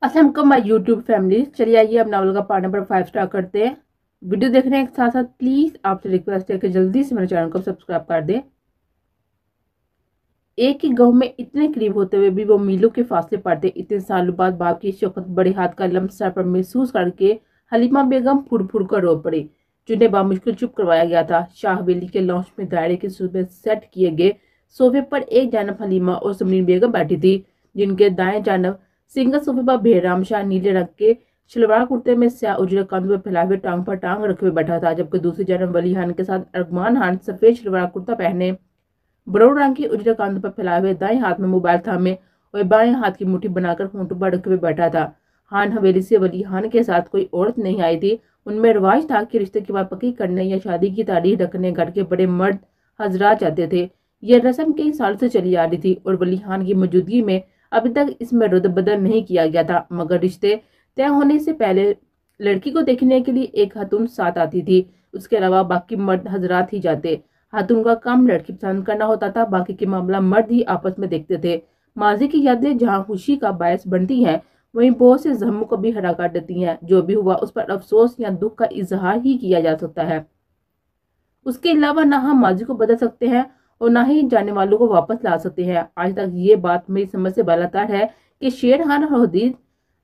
अस्सलाम वालेकुम my YouTube family. चलिए आइए अब नावल का पार्ट नंबर 5 स्टार्ट करते हैं। वीडियो देखने के साथ साथ प्लीज आपसे रिक्वेस्ट है कि जल्दी से मेरे चैनल को सब्सक्राइब कर दें। एक ही गांव में इतने करीब होते हुए भी वो मीलों के फासले पड़ते। इतने सालों बाद बाप की शौकत बड़े हाथ का लम्ब सर पर महसूस करके हलीमा बेगम फुड़ फुड़ कर रो पड़ी। जिन्हें बामुश्किल चुप करवाया गया था। शाह हवेली के लॉन्च में दायरे के सूबे सेट किए गए सोफे पर एक जानब हलीमा और समरीन बेगम बैठी थी, जिनके दाएं जानब सिंगल सोफे पर बेहराम शाह नीले रंग के शलवार कुर्ते में स्याह उजले कंधों पर फैलाए हुए टांग पर टांग रखे हुए बैठा था, जबकि दूसरी जानब वली खान के साथ अरगमान खान सफेद शलवार कुर्ता पहने ब्राउन रंग की उजले कांधों पर फैलाए हुए दाएं हाथ में मोबाइल थामे और बाएं हाथ की मुट्ठी बनाकर होंठों पर रखे हुए बैठा था। खान हवेली से वली खान के साथ कोई औरत नहीं आई थी। उनमें रिवाज था कि रिश्ते की बात पक्की करने या शादी की तारीख रखने घर के बड़े मर्द हजरात जाते थे। यह रस्म कई साल से चली आ रही थी और वली खान की मौजूदगी में अभी तक इसमें रद्द-बदल नहीं किया गया था, मगर रिश्ते तय होने से पहले लड़की को देखने के लिए एक खातून साथ आती थी। उसके अलावा बाकी मर्द हजरात ही जाते। खातून का काम लड़की पसंद करना होता था, बाकी के मामला मर्द ही आपस में देखते थे। माजी की यादें जहाँ खुशी का बायस बनती हैं, वहीं बहुत से जख्मों को भी हरा कर देती हैं। जो भी हुआ उस पर अफसोस या दुख का इजहार ही किया जा सकता है। उसके अलावा ना हम माजी को बदल सकते हैं और ना ही जाने वालों को वापस ला सकते हैं। आज तक ये बात मेरी समझ से बालातर है कि शेर खान और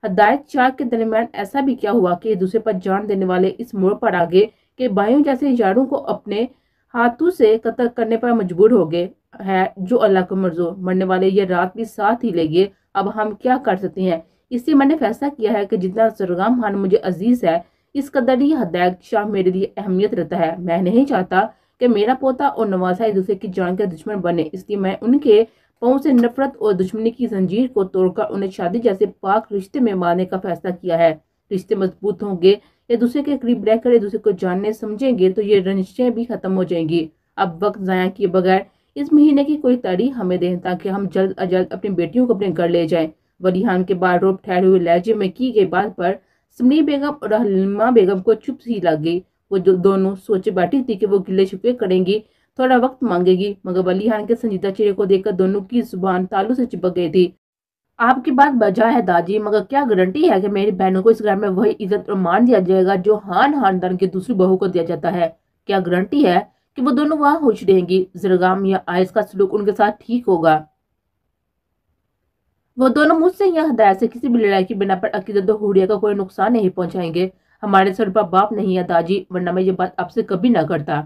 हदायत शाह के दरमियान ऐसा भी क्या हुआ कि एक दूसरे पर जान देने वाले इस मोड़ पर आ गए कि भाइयों जैसे यारों को अपने हाथों से कत्ल करने पर मजबूर हो गए है। जो अल्लाह को मंजूर, मरने वाले ये रात भी साथ ही ले गए। अब हम क्या कर सकते हैं? इसलिए मैंने फैसला किया है कि जितना सरगम खान मुझे अजीज है, इस कदर ही हदायत शाह मेरे लिए अहमियत रखता है। मैं नहीं चाहता कि मेरा पोता और नवासा एक दूसरे की जान के दुश्मन बने, इसलिए मैं उनके पाँव से नफरत और दुश्मनी की जंजीर को तोड़कर उन्हें शादी जैसे पाक रिश्ते में मारने का फैसला किया है। रिश्ते मजबूत होंगे, एक दूसरे के करीब रहकर एक दूसरे को जानने समझेंगे तो ये रंजिशें भी खत्म हो जाएंगी। अब वक्त जाया किए बगैर इस महीने की कोई तारीख हमें दें ताकि हम जल्द अज जल्द अपनी बेटियों को अपने घर ले जाएं। वली खान के बाद रोब ठहरे हुए लहजे में की गई बात पर समरी बेगम और हलीमा बेगम को चुप सी लग गई। वो जो दोनों सोचे बैठी थी कि वो गिले शिकवे करेंगी, थोड़ा वक्त मांगेगी, मगर वली खान के संजीदा चेहरे को देखकर दोनों की जुबान तालू से चिपक गई थी। आपकी बात बजा है दादी, मगर क्या गारंटी है कि मेरी बहनों को इस घर में वही इज्जत और मान दिया जाएगा जो हान खानदान की दूसरी बहू को दिया जाता है? क्या गारंटी है कि वो दोनों वहां खुश रहेंगी? जरगाम या आयस का सलूक उनके साथ ठीक होगा? वो दोनों मुझसे या हदायत से किसी भी लड़ाई की बिना पर अकीदत और हुर्रियत का कोई नुकसान नहीं पहुंचाएंगे। हमारे सर पर बाप नहीं है दादी, वरना मैं ये बात आपसे कभी ना करता।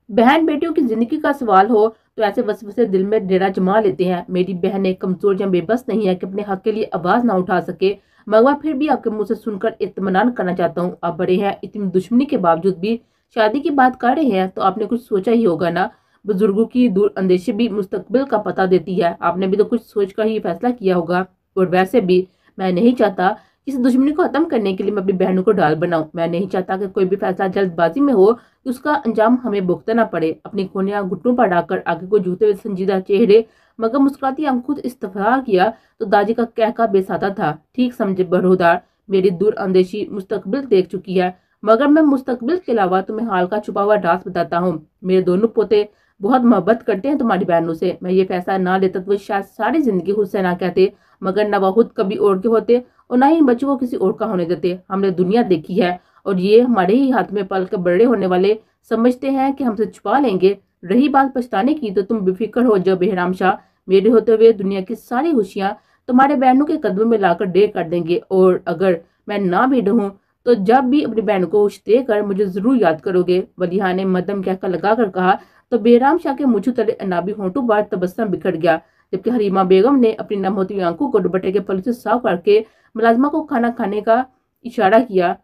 बहन बेटियों की जिंदगी का सवाल हो तो ऐसे वसवसे दिल में डेरा जमा लेते हैं। मेरी बहन एक कमजोर या बेबस नहीं है कि अपने हक के लिए आवाज ना उठा सके, मगर फिर भी आपके मुंह से सुनकर इत्मीनान करना चाहता हूँ। आप बड़े हैं, इतनी दुश्मनी के बावजूद भी शादी की बात कर रहे हैं तो आपने कुछ सोचा ही होगा ना। बुजुर्गों की दूर अंदेशी भी मुस्तकबिल का पता देती है। आपने भी तो कुछ सोच कर ही फैसला किया होगा। और वैसे भी मैं नहीं चाहता इस दुश्मनी को खत्म करने के लिए मैं अपनी बहनों को ढाल बनाऊं। मैं नहीं चाहता कि कोई भी फैसला जल्दबाजी में हो तो उसका अंजाम हमें भुगतना पड़े। अपनी कोनियां घुटनों पर डालकर आगे को झूठे हुए संजीदा चेहरे मगर मुस्कुराती आंख खुद इस्तफार किया तो दादी का कहका बेसादा था। ठीक समझे बरोदार, मेरी दूर अंदेशी मुस्तकबिल देख चुकी है, मगर मैं मुस्तकबिल के अलावा तुम्हें हाल का छुपा हुआ राज बताता हूँ। मेरे दोनों पोते बहुत मोहब्बत करते हैं तुम्हारी बहनों से। मैं ये फैसला ना लेता तो वो शायद सारी जिंदगी खुद से ना कहते, मगर न वो खुद कभी और के होते और ना ही इन बच्चों को किसी और का होने देते। हमने दुनिया देखी है और ये हमारे ही हाथ में पल कर बड़े होने वाले समझते हैं कि हमसे छुपा लेंगे। रही बात पछताने की तो तुम बेफिक्र हो जाओ बेहराम शाह। मेरे होते हुए दुनिया की सारी खुशियां तुम्हारे बहनों के कदमों में लाकर ढेर कर देंगे। और अगर मैं ना भी रहूं तो जब भी अपनी बहन को खुश देकर मुझे जरूर याद करोगे। वलिहा ने मध्यम कहकर लगा कर कहा तो बेहराम शाह के मुँह तले अनाबी होंठों पर तबस्सुम बिखर गया, जबकि हरीमा बेगम ने अपनी नम होती हुई आंखों को दुपट्टे के पल्लू से साफ करके मुलाजमा को खाना खाने का इशारा किया।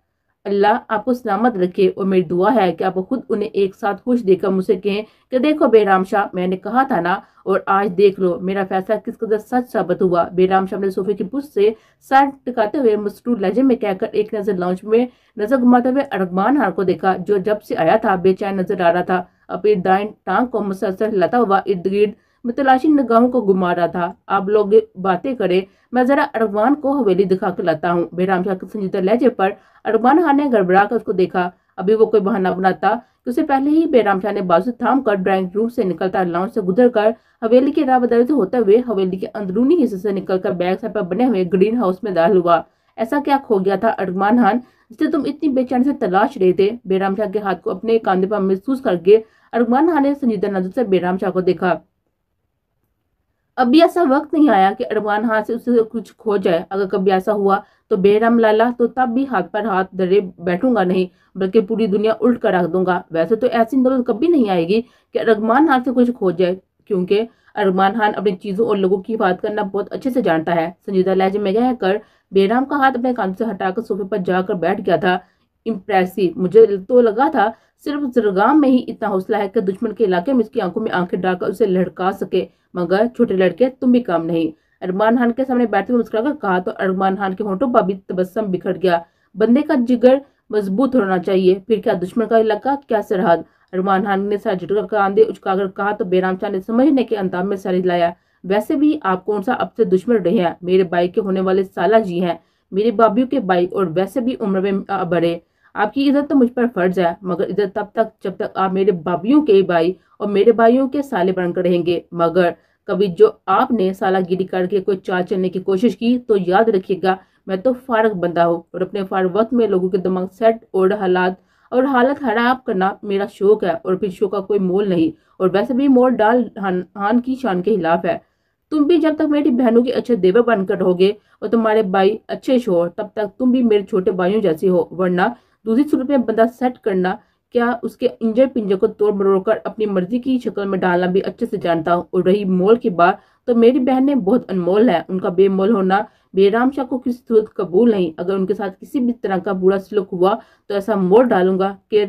अल्लाह आपको सलामत रखे और मेरी दुआ है कि आप खुद उन्हें एक साथ खुश देखकर मुझसे कहें कि देखो बेराम शाह, मैंने कहा था ना, और आज देख लो मेरा फैसला किस कदर सच साबित हुआ। बेराम शाह ने सोफे की पुष्ट से सर टिकाते हुए मसरूर लहजे में कहकर एक नजर लाउंज में नजर घुमाते हुए अरगमान हार को देखा, जो जब से आया था बेचैन नजर आ रहा था। अपनी दाएं टांग को मुसलसल हिलाता हुआ इर्द गिर्द मुतलाशी निगाहों को घुमा रहा था। आप लोग बातें करें, मैं जरा अरगमान को हवेली दिखा कर लाता हूँ। बेराम शाह के संजीदा लहजे पर अरगमान खान ने गड़बड़ा कर उसको देखा। अभी वो कोई बहाना बनाता कि उसे पहले ही बेराम शाह ने बाजू थाम कर ड्राइंग रूम से निकलता, लाउंज से गुजर कर हवेली के राह बदलते होते हुए हवेली के अंदरूनी हिस्से से निकलकर बैक साइड पर बने हुए ग्रीन हाउस में दाखिल हुआ। ऐसा क्या खो गया था अरमान खान जिसे तुम इतनी बेचैनी से तलाश रहे थे? बेराम शाह के हाथ को अपने कांधे पर महसूस करके अरमान खान ने संजीदा नजर से बेराम शाह को देखा। अभी ऐसा वक्त नहीं आया कि अरमान खान से उसे कुछ खो जाए। अगर कभी ऐसा हुआ तो बेराम लाला, तो तब भी हाथ पर हाथ धरे बैठूंगा नहीं, बल्कि पूरी दुनिया उल्ट कर रख दूंगा। वैसे तो ऐसी नौबत कभी नहीं आएगी कि अरमान खान से कुछ खो जाए, क्योंकि अरमान खान अपनी चीजों और लोगों की हिफाजत करना बहुत अच्छे से जानता है। संजीदा लहजे में कहकर बेराम का हाथ अपने कान से हटाकर सोफे पर जाकर बैठ गया था। इम्प्रेसिव, मुझे तो लगा था सिर्फ जरगाम में ही इतना हौसला है कि दुश्मन के इलाके में इसकी आंखों में आंखें डालकर उसे लड़का सके, मगर छोटे लड़के तुम भी कम नहीं। अरमान खान के सामने बैठते हुए मुस्कुराकर कहा तो अरमान खान के होंठों पर भी तबस्सुम बिखर गया। बंदे का जिगर मजबूत होना चाहिए, फिर क्या दुश्मन का इलाका, क्या सरहद। अरमान खान ने सर झुककर कांधे उचकाकर कहा तो बेराम शाह ने समझने के अंदाज में सर हिलाया। वैसे भी आप कौन सा अब से दुश्मन रहे हैं? मेरे भाई के होने वाले साला जी हैं, मेरे बाबियों के भाई, और वैसे भी उम्र में बड़े। आपकी इज्जत तो मुझ पर फर्ज है, मगर इज्जत तब तक जब तक आप मेरे बाबियों के भाई और मेरे भाइयों के साले बनकर रहेंगे। मगर कभी जो आपने सालागिरी करके कोई चाल चलने की कोशिश की तो याद रखिएगा, मैं तो फारग बंदा हूँ और अपने फारग वक्त में लोगों के दिमाग सेट और हालत खराब करना मेरा शौक है, और फिर शौक का कोई मोल नहीं, और वैसे भी मोल डाल हान की शान के खिलाफ है। तुम भी जब तक मेरी बहनों के अच्छे देवर बनकर रहोगे और तुम्हारे भाई अच्छे शोहर, तब तक तुम भी मेरे छोटे भाइयों जैसे हो। वरना दूसरी सूरत में बंदा सेट करना, क्या उसके इंजर पिंजर को तोड़ मरोड़ कर अपनी मर्जी की शक्ल में डालना भी अच्छे से जानता हूँ। और रही मोल की बात, तो मेरी बहनें बहुत अनमोल है, उनका बेमोल होना बेराम शाह को किसी सूरत कबूल नहीं। अगर उनके साथ किसी भी तरह का बुरा सलूक हुआ तो ऐसा मोल डालूंगा कि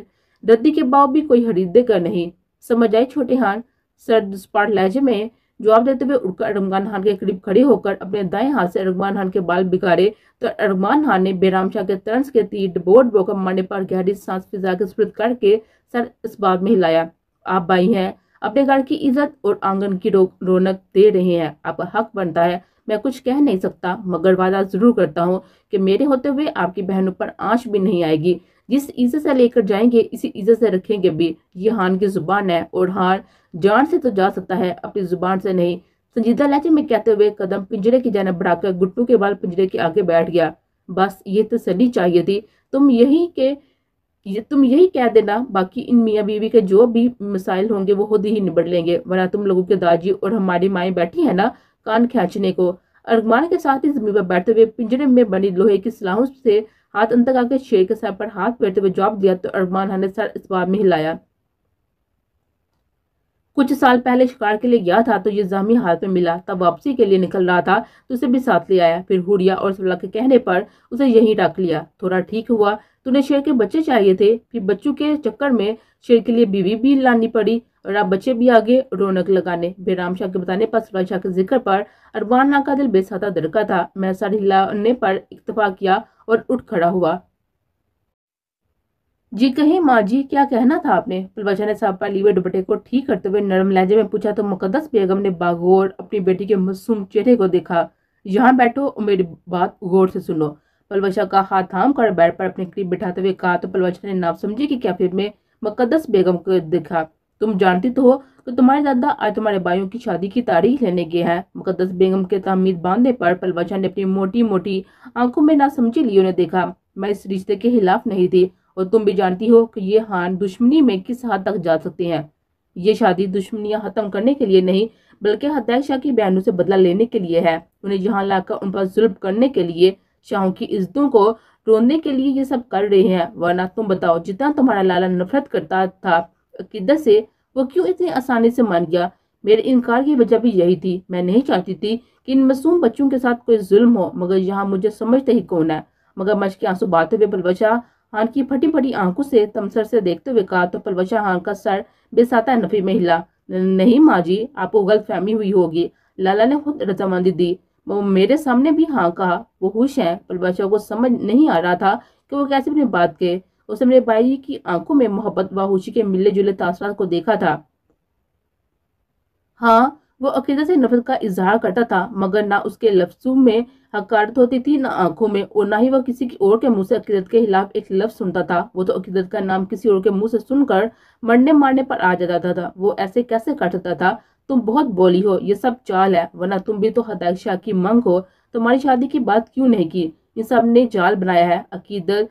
रद्दी के भाव भी कोई खरीदेगा नहीं। समझ आई छोटे खान? सर्द स्पाट लहजे में जवाब देते हुए उड़कर अरमान खान के करीब खड़े होकर अपने दाएं हाथ से अरमान खान के बाल बिगाड़े तो अरमान खान ने बेराम शाह के तर्ज के तीर बोर्ड बोकर मारने पर गहरी सांस फिजा के स्फुरित करके सर इस बात में हिलाया। आप भाई हैं, अपने घर की इज्जत और आंगन की रौनक दे रहे हैं, आपका हक बनता है। मैं कुछ कह नहीं सकता, मगर वादा जरूर करता हूँ कि मेरे होते हुए आपकी बहनों पर आंच भी नहीं आएगी। जिस इज्जत से लेकर जाएंगे इसी इज्जत से रखेंगे भी। ये हान की जुबान है, और हान जान से तो जा सकता है, अपनी जुबान से नहीं। संजीदा लहजे में कहते हुए कदम पिंजरे की जानिब बढ़ाकर घुटनों के बाल पिंजरे के आगे बैठ गया। बस ये तसल्ली चाहिए थी, तुम यही कह देना, बाकी इन मियाँ बीवी के जो भी मसाइल होंगे वो खुद ही निबड़ लेंगे, वरना तुम लोगों के दादी और हमारी माएँ बैठी है ना कान खींचने को। अरमान के साथ ही जमीन पर बैठते हुए पिंजरे में बनी लोहे की सलाहों से हाथ अंदर आकर शेर के सर पर हाथ फेरते हुए जवाब दिया तो अरमान ने सर इस बात में हिलाया। कुछ साल पहले शिकार के लिए गया था तो ये जामी हालत में मिला, तब वापसी के लिए निकल रहा था तो उसे भी साथ ले आया। फिर हुरिया और सल्ला के कहने पर उसे यहीं रख लिया। थोड़ा ठीक हुआ, तूने शेर के बच्चे चाहिए थे, फिर बच्चों के चक्कर में शेर के लिए बीवी भी लानी पड़ी, और अब बच्चे भी आगे रौनक लगाने। बेराम शाह के बताने पर सल्ला शाह के जिक्र पर अरमान का दिल बेसाता धड़का था। मैं सर हिलाने पर इत्तेफाक किया और उठ खड़ा हुआ। जी कहीं माँ जी, क्या कहना था आपने? पुलवाचा ने साहब पर लीवे दुपट्टे को ठीक करते हुए नरम लहजे में पूछा तो मुकद्दस बेगम ने बागौर अपनी बेटी के मासूम चेहरे को देखा। यहाँ बैठो और मेरी बात गौर से सुनो। पुलवाचा का हाथ थाम कर बेड पर अपने करीब बिठाते हुए कहा तो पुलवाचा ने नापसमझी की कैफियत में मुकद्दस बेगम को देखा। तुम जानती तो हो कि तुम्हारे दादा आज तुम्हारे भाइयों की शादी की तारीख लेने गए हैं। मुकद्दस बेगम के तामीद बांधने पर पुलवाचा ने अपनी मोटी मोटी आंखों में नासमझी लिए उन्हें देखा। मैं इस रिश्ते के खिलाफ नहीं थी, और तुम भी जानती हो कि ये हान दुश्मनी में किस हद तक जा सकते हैं। ये शादी दुश्मनियां खत्म करने के लिए नहीं, बल्कि हदैक शाह की बहनों से बदला लेने के लिए है। उन्हें यहाँ लाकर उन पर जुल्म करने के लिए, शाहों की इज्जतों को रोनने के लिए ये सब कर रहे हैं। वरना तुम बताओ, जितना तुम्हारा लाला नफरत करता था अकीदत से, वो क्यों इतनी आसानी से मान गया? मेरे इनकार की वजह भी यही थी। मैं नहीं चाहती थी कि इन मासूम बच्चों के साथ कोई जुल्म हो, मगर यहाँ मुझे समझते ही कौन है। मगर मश के आंसू बहाते हुए पुलवाचा हान की फटी फटी आंखों से तमसर से देखते हुए कहा तो पुलवाचा हान का सर बेसाता नफी में हिला। नहीं माँ जी, आपको गलतफहमी हुई होगी। लाला ने खुद रजामंदी दी। वो मेरे सामने भी हाँ कहा। वो खुश है। पुलवाचा को समझ नहीं आ रहा था कि वो कैसे अपनी बात कहे। उसने मेरे भाई की आंखों में मोहब्बत व खुशी के मिले जुले तासरात को देखा था। हाँ, वो अकीदत से नफरत का इजहार करता था, मगर ना उसके लफ्जों में हकारत होती थी, ना आंखों में, और ना ही वह किसी की और के मुंह से अकीदत के खिलाफ एक लफ्ज सुनता था। वो तो अकीदत का नाम किसी और के मुंह से सुनकर मरने मारने पर आ जाता था। वो ऐसे कैसे कर सकता था? तुम बहुत बोली हो, ये सब चाल है, वरना तुम भी तो हदायत शाह की मंग हो। तुम्हारी शादी की बात क्यों नहीं की? इन सब ने जाल बनाया है। अकीदत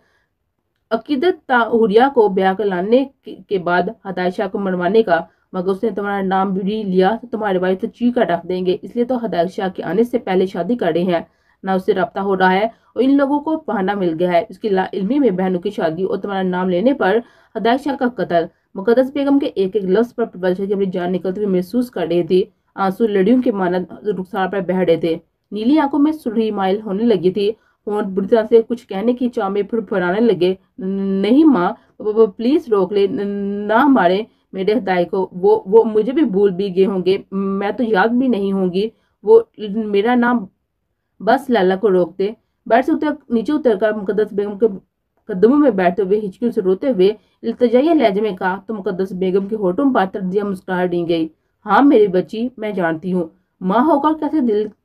अकीदत ताहुरिया को ब्याह कर लाने के बाद हदायत शाह को मरवाने का, मगर उसने तुम्हारा नाम भी लिया तो तुम्हारे भाई तो चीका रख देंगे। इसलिए तो हदायत शाह के आने से पहले शादी कर रहे हैं। ना उससे रब्ता हो रहा है और इन लोगों को बहाना मिल गया है उसकी लाइल्मी में बहनों की शादी और तुम्हारा नाम लेने पर हदायत शाह का कत्ल। मुकद्दस बेगम के एक एक लफ्ज पर बच्चे की अपनी जान निकलती हुई महसूस कर रही थी। आंसू लड़ियों के मानद रुखसार पर बह रहे थे। नीली आंखों में सुरही माइल होने लगी थी। होंठ बुरी तरह से कुछ कहने की चाह में फुरफुराने लगे। नहीं माँ, प्लीज रोक ले, ना मारे मेरे हदाई को। वो मुझे भी भूल भी गए होंगे, मैं तो याद भी नहीं होंगी। वो मेरा नाम, बस लैला को रोक दे। बेड से नीचे उतरकर मुकद्दस बेगम के कदमों में बैठते हुए हिचकियों से रोते हुए इल्तिजाई लहजे में कहा तो मुकद्दस बेगम के होठों पर तर्जिया मुस्कुराहट दी गई। हाँ मेरी बच्ची, मैं जानती हूँ माँ होकर कैसे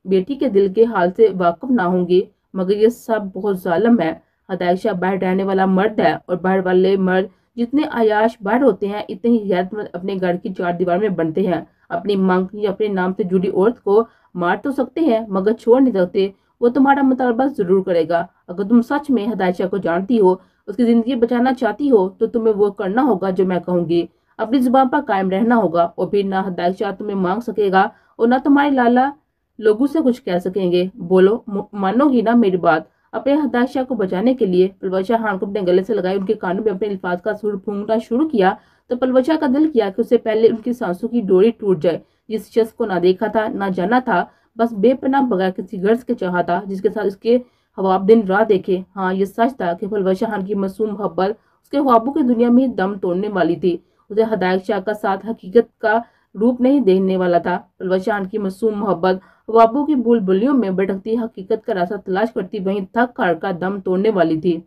बेटी के दिल के हाल से वाकिफ ना होंगी, मगर ये सब बहुत जालिम है। हदायत शाह बाहर रहने वाला मर्द है, और बाहर वाले मर्द जितने आयाश बाहर होते हैं, इतने ही गैरतमंद अपने घर की चार दीवार में बनते हैं। अपनी मांग या अपने नाम से जुड़ी औरत को मार तो सकते हैं, मगर छोड़ नहीं सकते। वो तुम्हारा मुतालबा जरूर करेगा। अगर तुम सच में हदायत शाह को जानती हो, उसकी जिंदगी बचाना चाहती हो, तो तुम्हें वो करना होगा जो मैं कहूंगी। अपनी जुबान पर कायम रहना होगा, और फिर ना हदायत शाह तुम्हें मांग सकेगा और ना तुम्हारे लाला लोगों से कुछ कह सकेंगे। बोलो, मानोगी ना मेरी बात? अपने हदायत शाह को बचाने के लिए पलवशा खान को अपने गले से लगाए उनके कानों में अपने अल्फाज का सुर फूंकना शुरू किया, तो पलवशा का दिल किया कि उससे पहले उनकी सांसों की डोरी टूट जाए। जिस शख्स को ना देखा था, ना जाना था, बस बेपनाह बगैर किसी गर्ज के चाहा था, जिसके साथ उसके ख्वाब दिन रात देखे। हाँ, ये सच था कि पलवशा खान की मासूम मोहब्बत उसके ख्वाबों की दुनिया में ही दम तोड़ने वाली थी। उसे हदायत शाह का साथ हकीकत का रूप नहीं देखने वाला था। पलवशा खान की मासूम मोहब्बत ख्वाबों की बुलबुलियों में भटकती हकीकत का रास्ता तलाश करती वहीं थक हार का दम तोड़ने वाली थी।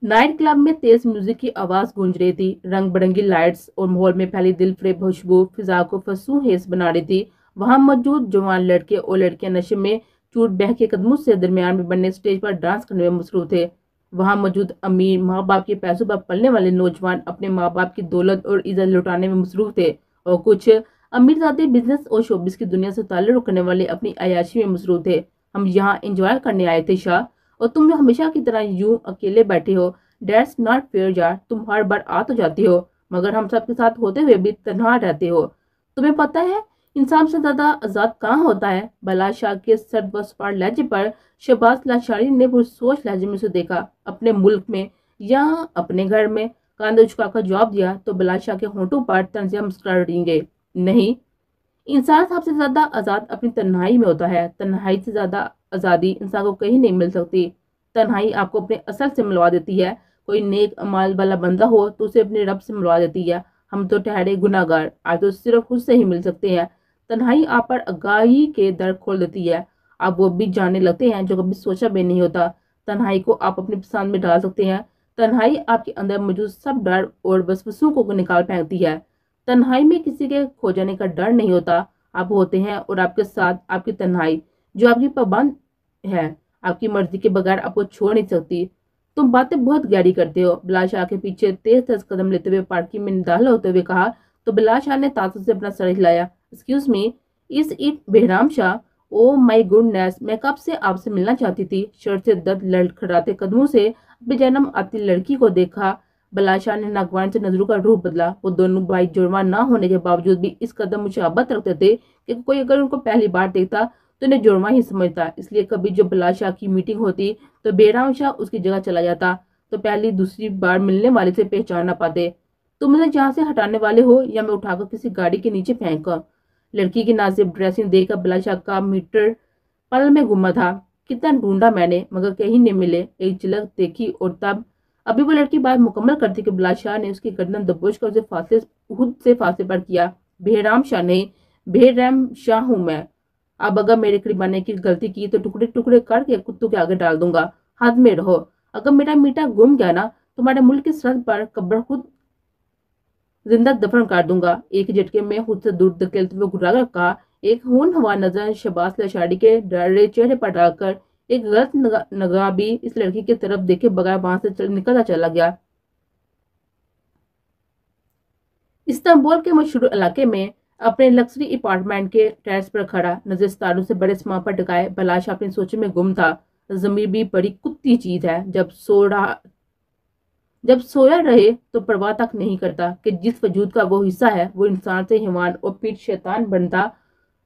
नाइट क्लब में तेज म्यूजिक की आवाज गूंज रही थी। रंग बिरंगी लाइट्स और माहौल में फैली दिल फरेब खुशबू फिजा को फंसू हेस बना रही थी। वहां मौजूद जवान लड़के और लड़कियां नशे में चूट बह के कदमों से दरमियान में बनने स्टेज पर डांस करने में मसरूफ थे। वहां मौजूद अमीर माँ बाप के पैसों पर पलने वाले नौजवान अपने माँ बाप की दौलत और इज्जत लुटाने में मसरूफ थे, और कुछ अमीरजादे बिजनेस और शोबिस की दुनिया से ताल्लुक रखने वाले अपनी अयाशी में मसरूफ थे। हम यहाँ एंजॉय करने आए थे शाह, और तुम हमेशा की तरह यूं अकेले बैठे हो। डेट्स नॉट फेयर यार, तुम हर बार आ तो जाती हो, मगर हम सबके साथ होते हुए भी तन्हा रहते हो। तुम्हें पता है इंसान से ज्यादा आजाद कहाँ होता है? बला शाह के सर्द व सपाट लहजे पर शहबाज लाशारी ने पुरसोच लहजे में उसे देखा। अपने मुल्क में या अपने घर में? कांधे झुकाकर जवाब दिया तो बला शाह के होंठों पर तंजिया मुस्कुराहट गए। नहीं, इंसान सबसे ज्यादा आजाद अपनी तन्हाई में होता है। तन्हाई से ज्यादा आजादी इंसान को कहीं नहीं मिल सकती। तन्हाई आपको अपने असल से मिलवा देती है। कोई नेक अमाल वाला बंदा हो तो उसे अपने रब से मिलवा देती है। हम तो ठहरे गुनाहगार, आज तो सिर्फ खुद से ही मिल सकते हैं। तन्हाई आप पर आगाही के दर खोल देती है। आप वो भी जानने लगते हैं जो कभी सोचा भी नहीं होता। तन्हाई को आप अपनी पसंद में डाल सकते हैं। तन्हाई आपके अंदर मौजूद सब डर और वसवसों को निकाल फेंकती है। तन्हाई में किसी के खो जाने का डर नहीं होता। आप होते हैं और आपके साथ आपकी तन्हाई, जो आपकी पाबंद है, आपकी मर्जी के बगैर आपको छोड़ नहीं सकती। तुम बातें बहुत गहरी करते हो। बिलाल शाह के पीछे तेज तेज कदम लेते हुए पार्किंग में दाखिल होते हुए कहा, तो बिलाल शाह ने तासुब से अपना सर हिलाया। Excuse me, is it Behram Shah? Oh my goodness, मैं कब से आपसे मिलना चाहती थी। शर्ट से दर्द लड़खड़ाते कदमों से बेजन्म आती लड़की को देखा। बिलाल शाह ने नागवान से नजरों का रुख बदला। वो दोनों भाई जुड़वा ना होने के बावजूद भी इस कदम मुशाबत रखते थे कि कोई अगर उनको पहली बार देखता तो उन्हें जुड़वा ही समझता। इसलिए कभी जो बिलाल शाह की मीटिंग होती तो बेहराम शाह उसकी जगह चला जाता, तो पहली दूसरी बार मिलने वाले से पहचान ना पाते। तुम मुझे जहाँ से हटाने वाले हो, या मैं उठाकर किसी गाड़ी के नीचे फेंक? लड़की की नाजुक ड्रेसिंग देखकर बिलाल शाह का मीटर पल में गुमा था। कितना ढूंढा मैंने, मगर कहीं नहीं मिले। एक झलक देखी और तब अभी वो लड़की बात मुकम्मल करती कि बिलाल शाह ने उसकी गर्दन दबोच कर उसे खुद से फासले पर किया। बेहराम शाह नहीं, बेहराम शाह हूं मैं। अब अगर मेरे करीब आने की गलती की तो टुकड़े टुकड़े करके कुत्तों के आगे डाल दूंगा। हाथ में रहो। अगर मेरा मीठा गुम गया ना, तुम्हारे मुल्क की सरहद पर कब्र खुद जिंदा दफन कर दूंगा। एक झटके में खुद से दूर धकेलते हुए घुराकर कहा। एक खून हवा नजर शहबाज लशारी के डरे चेहरे पर डालकर एक गलत नगाह भी इस लड़की की तरफ देखे बगैर वहां से निकलता चला गया। इस्तांबुल के मशहूर इलाके में अपने लग्जरी अपार्टमेंट के टेरेस पर खड़ा नजर सितारों से बड़े आसमान पर टिकाए बलाश अपनी सोचों में गुम था। ज़मीर भी बड़ी कुत्ती चीज है। जब सोया रहे तो परवाह तक नहीं करता कि जिस वजूद का वो हिस्सा है वो इंसान से हैवान और पीठ शैतान बनता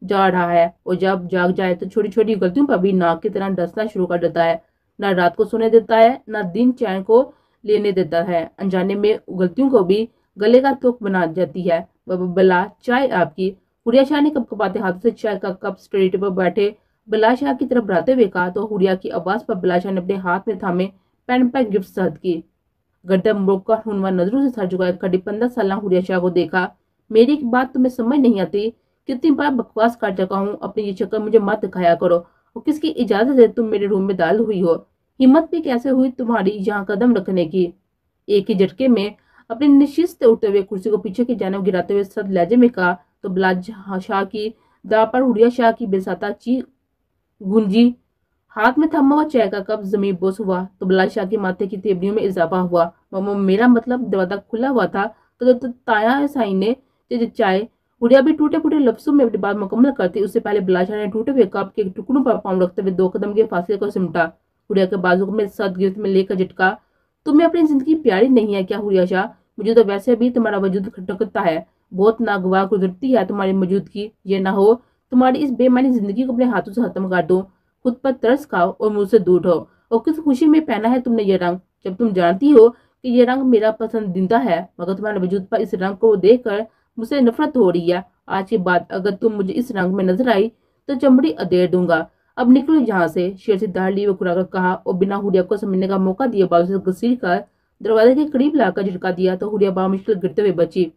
जा रहा है, और जब जाग जाए तो छोटी छोटी गलतियों पर भी नाक की तरह डसना शुरू कर देता है। ना रात को सोने देता है, ना दिन चैन को लेने देता है। अनजाने में गलतियों को भी गले का तुक बना जाती है। बला चाय आपकी। हुरिया शाह ने कपकपाते हाथों से चाय का कप स्टडी टेबल पर बैठे बला शाह की तरफ बढ़ाते हुए कहा तो हुरिया की आवाज पर बला शाह ने अपने हाथ में थामे पेन पर गिफ्ट साथ की। गर्दन मोड़कर हुनवा नजरों से सर झुकाए खड़ी 15 साल हुरिया शाह को देखा। मेरी एक बात तुम्हें समझ नहीं आती, कितनी बार बकवास कर चुका हूँ, अपनी ये चक्कर मुझे मत दिखाया करो। और किसकी इजाजत है तुम मेरे रूम में दाल हुई हो? हिम्मत भी कैसे हुई तुम्हारी यहाँ कदम रखने की? एक ही झटके में अपनी निश्चित से उठते हुए कुर्सी को पीछे की जानिब गिराते हुए सख्त लहजे में कहा तो बिलाज शाह की दाह पर हुरिया शाह की बेसाता चीख गूंजी। हाथ में थमा हुआ चाय का कप जमीन बोस हुआ तो बिलाज शाह के माथे की तेवड़ियों में इजाफा हुआ। मेरा मतलब दरवाजा खुला हुआ था तो ताया साई ने चाय। हुरिया भी टूटे फूटे लफ्जों में अपनी बात मुकम्मल करती उससे पहले बिलाज शाह ने टूटे हुए कप के टुकड़ों पर पाँव रखते हुए 2 कदम के फासले को सिमटा। हुरिया के बाजू में सख्त गिरफ्त में लेकर झटका। तुम्हें अपनी जिंदगी प्यारी नहीं है क्या हुरिया शाह? मुझे तो वैसे भी तुम्हारा वजूद खटकता है, बहुत नागवार गुजरती है तुम्हारी मौजूदगी। ये ना हो तुम्हारी इस बेमानी जिंदगी को अपने हाथों से खत्म कर दो, खुद पर तरस खाओ और मुझसे दूर हो। और किस खुशी में पहना है तुमने ये रंग, जब तुम जानती हो कि ये रंग मेरा पसंदीदा है, मगर तुम्हारे वजूद पर इस रंग को देखकर मुझसे नफरत हो रही है। आज के बाद अगर तुम मुझे इस रंग में नजर आई तो चमड़ी अधेड़ दूंगा। अब निकलो यहाँ से। शेर से दाढ़ लिए खुराकर कहा और बिना हुरिया को समझने का मौका दिए बाजू से घसीट कर दरवाजे के करीब लाकर झटका दिया तो हुरिया बामुश्किल गिरते हुए बची।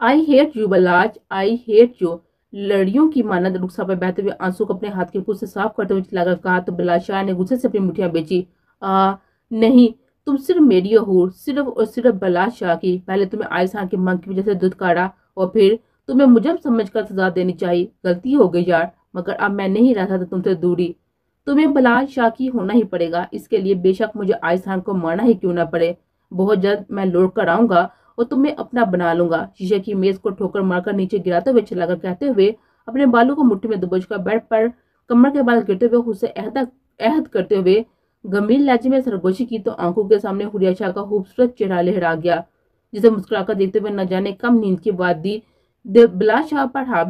I hate you Balaj, I hate you. लड़ियों की मानद रुखसा पर बहते हुए आंसू को अपने हाथ के कुछ से साफ करते हुए चिल्लाकर कहा तो बिलाज शाह ने गुस्से से अपनी मुठ्ठियां बेची। नहीं, तुम सिर्फ मेरी हूर, सिर्फ और सिर्फ बलाज शाह की। पहले तुम्हें आयसान के मंग की वजह से दूध काढ़ा और फिर तुम्हें मुजब समझकर सजा देनी चाहिए। गलती हो गई यार, मगर अब मैं नहीं रह सकता तुमसे दूरी। तुम्हें बलाज शाह की होना ही पड़ेगा, इसके लिए बेशक मुझे आयसान को मारना ही क्यों ना पड़े। बहुत जल्द मैं लौट कर आऊंगा और तुम्हें अपना बना लूंगा। शीशे की मेज को ठोकर मारकर नीचे गिराते हुए चिल्लाकर कहते हुए अपने बालों को मुट्ठी में दबोचकर बेड पर कमर के बाल गिरते हुए खुद से अहद करते हुए गंभीर लहजे में सरगोशी की तो आंखों के सामने हुरिया शाह का खूबसूरत चेहरा लहरा गया, जिसे मुस्कुराकर देखते हुए न जाने कम नींद की बात दी बिलाज शाह पर हावी